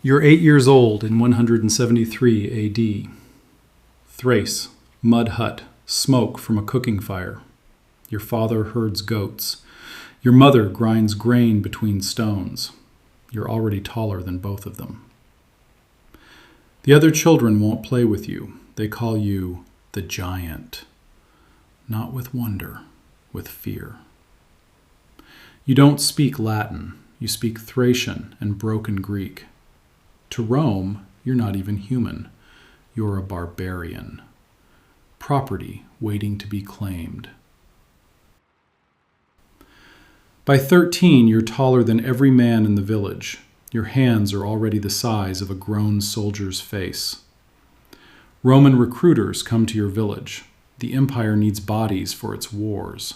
You're 8 years old in 173 AD. Thrace, mud hut, smoke from a cooking fire. Your father herds goats. Your mother grinds grain between stones. You're already taller than both of them. The other children won't play with you. They call you the giant. Not with wonder, with fear. You don't speak Latin. You speak Thracian and broken Greek. To Rome, you're not even human. You're a barbarian. Property waiting to be claimed. By 13, you're taller than every man in the village. Your hands are already the size of a grown soldier's face. Roman recruiters come to your village. The empire needs bodies for its wars.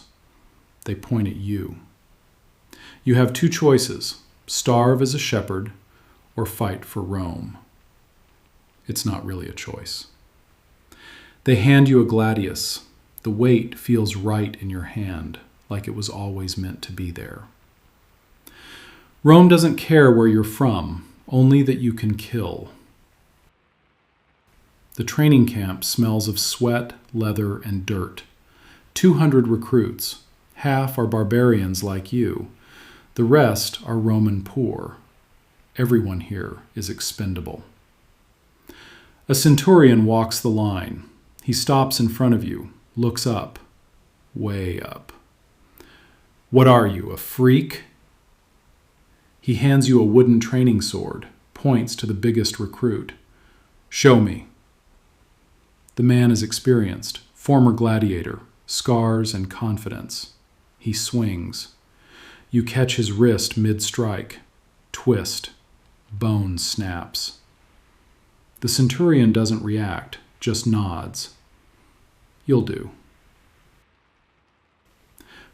They point at you. You have two choices: starve as a shepherd or fight for Rome. It's not really a choice. They hand you a gladius. The weight feels right in your hand, like it was always meant to be there. Rome doesn't care where you're from, only that you can kill. The training camp smells of sweat, leather, and dirt. 200 recruits. Half are barbarians like you. The rest are Roman poor. Everyone here is expendable. A centurion walks the line. He stops in front of you, looks up, way up. What are you, a freak? He hands you a wooden training sword, points to the biggest recruit. Show me. The man is experienced, former gladiator, scars and confidence. He swings. You catch his wrist mid-strike, twist, bone snaps. The centurion doesn't react, just nods. You'll do.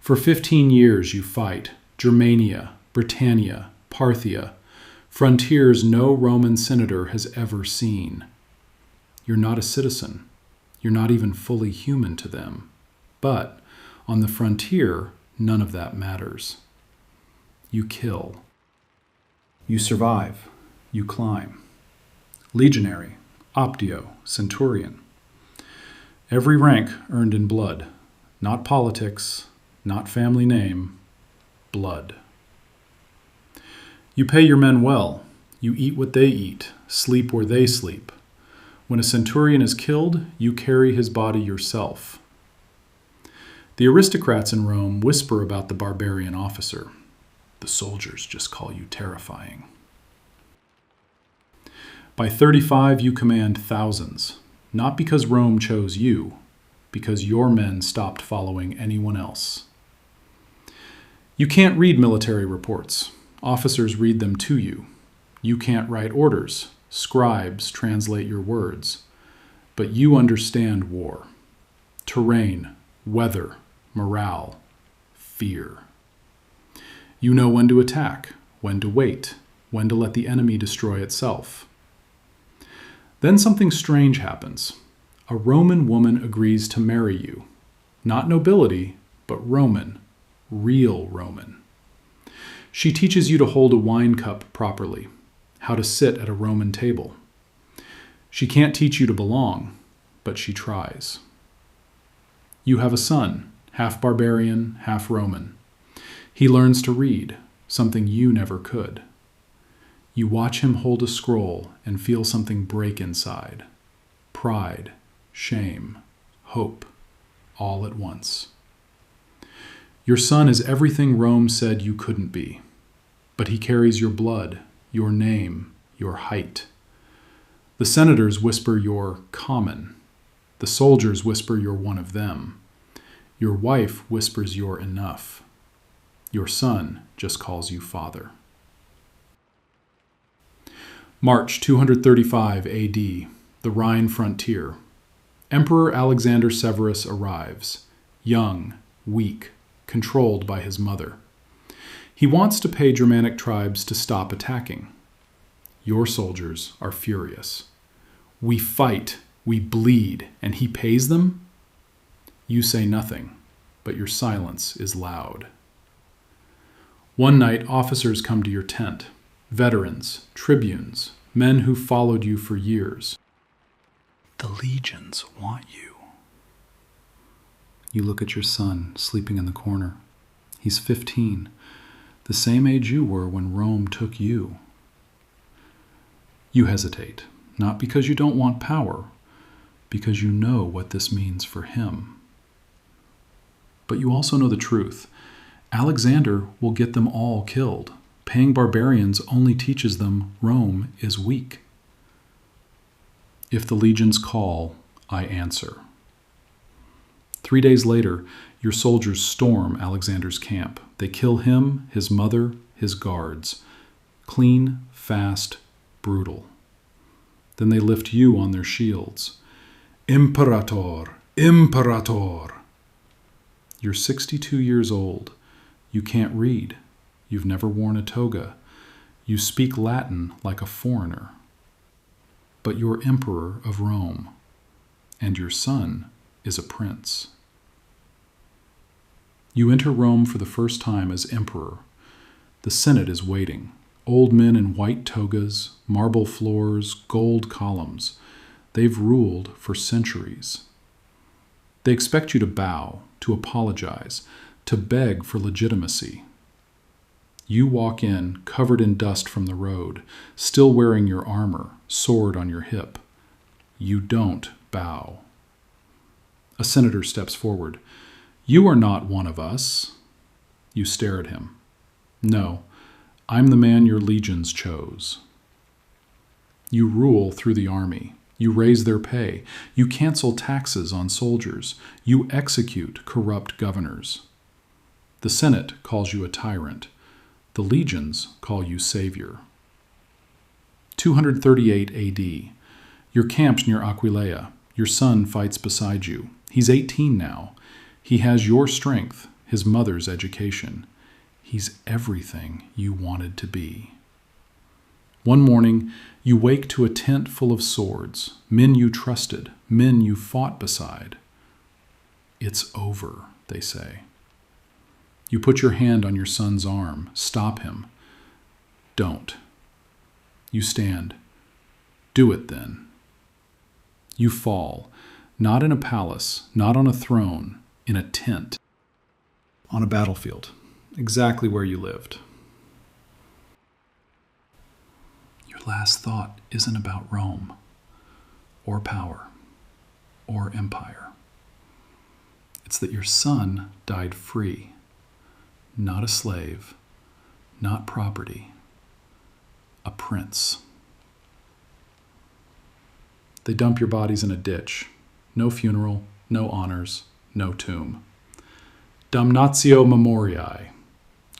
For 15 years you fight, Germania, Britannia, Parthia, frontiers no Roman senator has ever seen. You're not a citizen. You're not even fully human to them. But on the frontier, none of that matters. You kill. You survive. You climb. Legionary, optio, centurion. Every rank earned in blood. Not politics, not family name, blood. You pay your men well. You eat what they eat, sleep where they sleep. When a centurion is killed, you carry his body yourself. The aristocrats in Rome whisper about the barbarian officer. The soldiers just call you terrifying. By 35, you command thousands, not because Rome chose you, because your men stopped following anyone else. You can't read military reports. Officers read them to you. You can't write orders. Scribes translate your words. But you understand war. Terrain, weather, morale, fear. You know when to attack, when to wait, when to let the enemy destroy itself. Then something strange happens. A Roman woman agrees to marry you. Not nobility, but Roman. Real Roman. She teaches you to hold a wine cup properly, how to sit at a Roman table. She can't teach you to belong, but she tries. You have a son, half barbarian, half Roman. He learns to read, something you never could. You watch him hold a scroll and feel something break inside. Pride, shame, hope, all at once. Your son is everything Rome said you couldn't be, but he carries your blood, your name, your height. The senators whisper you're common. The soldiers whisper you're one of them. Your wife whispers you're enough. Your son just calls you father. March 235 AD, the Rhine frontier. Emperor Alexander Severus arrives, young, weak, controlled by his mother. He wants to pay Germanic tribes to stop attacking. Your soldiers are furious. We fight, we bleed, and he pays them? You say nothing, but your silence is loud. One night, officers come to your tent. Veterans, tribunes, men who followed you for years. The legions want you. You look at your son sleeping in the corner. He's 15, the same age you were when Rome took you. You hesitate, not because you don't want power, because you know what this means for him. But you also know the truth. Alexander will get them all killed. Paying barbarians only teaches them Rome is weak. If the legions call, I answer. 3 days later, your soldiers storm Alexander's camp. They kill him, his mother, his guards. Clean, fast, brutal. Then they lift you on their shields. Imperator! Imperator! You're 62 years old. You can't read. You've never worn a toga. You speak Latin like a foreigner. But you're emperor of Rome, and your son is a prince. You enter Rome for the first time as emperor. The Senate is waiting. Old men in white togas, marble floors, gold columns. They've ruled for centuries. They expect you to bow, to apologize, to beg for legitimacy. You walk in, covered in dust from the road, still wearing your armor, sword on your hip. You don't bow. A senator steps forward. You are not one of us. You stare at him. No, I'm the man your legions chose. You rule through the army. You raise their pay. You cancel taxes on soldiers. You execute corrupt governors. The Senate calls you a tyrant. The legions call you savior. 238 AD. You're camped near Aquileia. Your son fights beside you. He's 18 now. He has your strength, his mother's education. He's everything you wanted to be. One morning, you wake to a tent full of swords, men you trusted, men you fought beside. It's over, they say. You put your hand on your son's arm. Stop him. Don't. You stand. Do it then. You fall, not in a palace, not on a throne, in a tent, on a battlefield, exactly where you lived. Your last thought isn't about Rome, or power, or empire. It's that your son died free. Not a slave, not property, a prince. They dump your bodies in a ditch. No funeral, no honors, no tomb. Damnatio memoriae,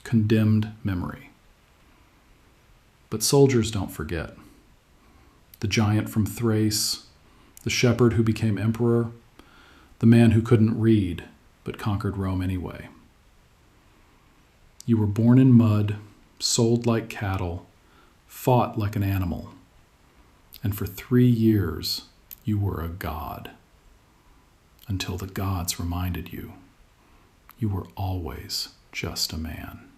condemned memory. But soldiers don't forget. The giant from Thrace, the shepherd who became emperor, the man who couldn't read but conquered Rome anyway. You were born in mud, sold like cattle, fought like an animal, and for 3 years you were a god, until the gods reminded you you were always just a man.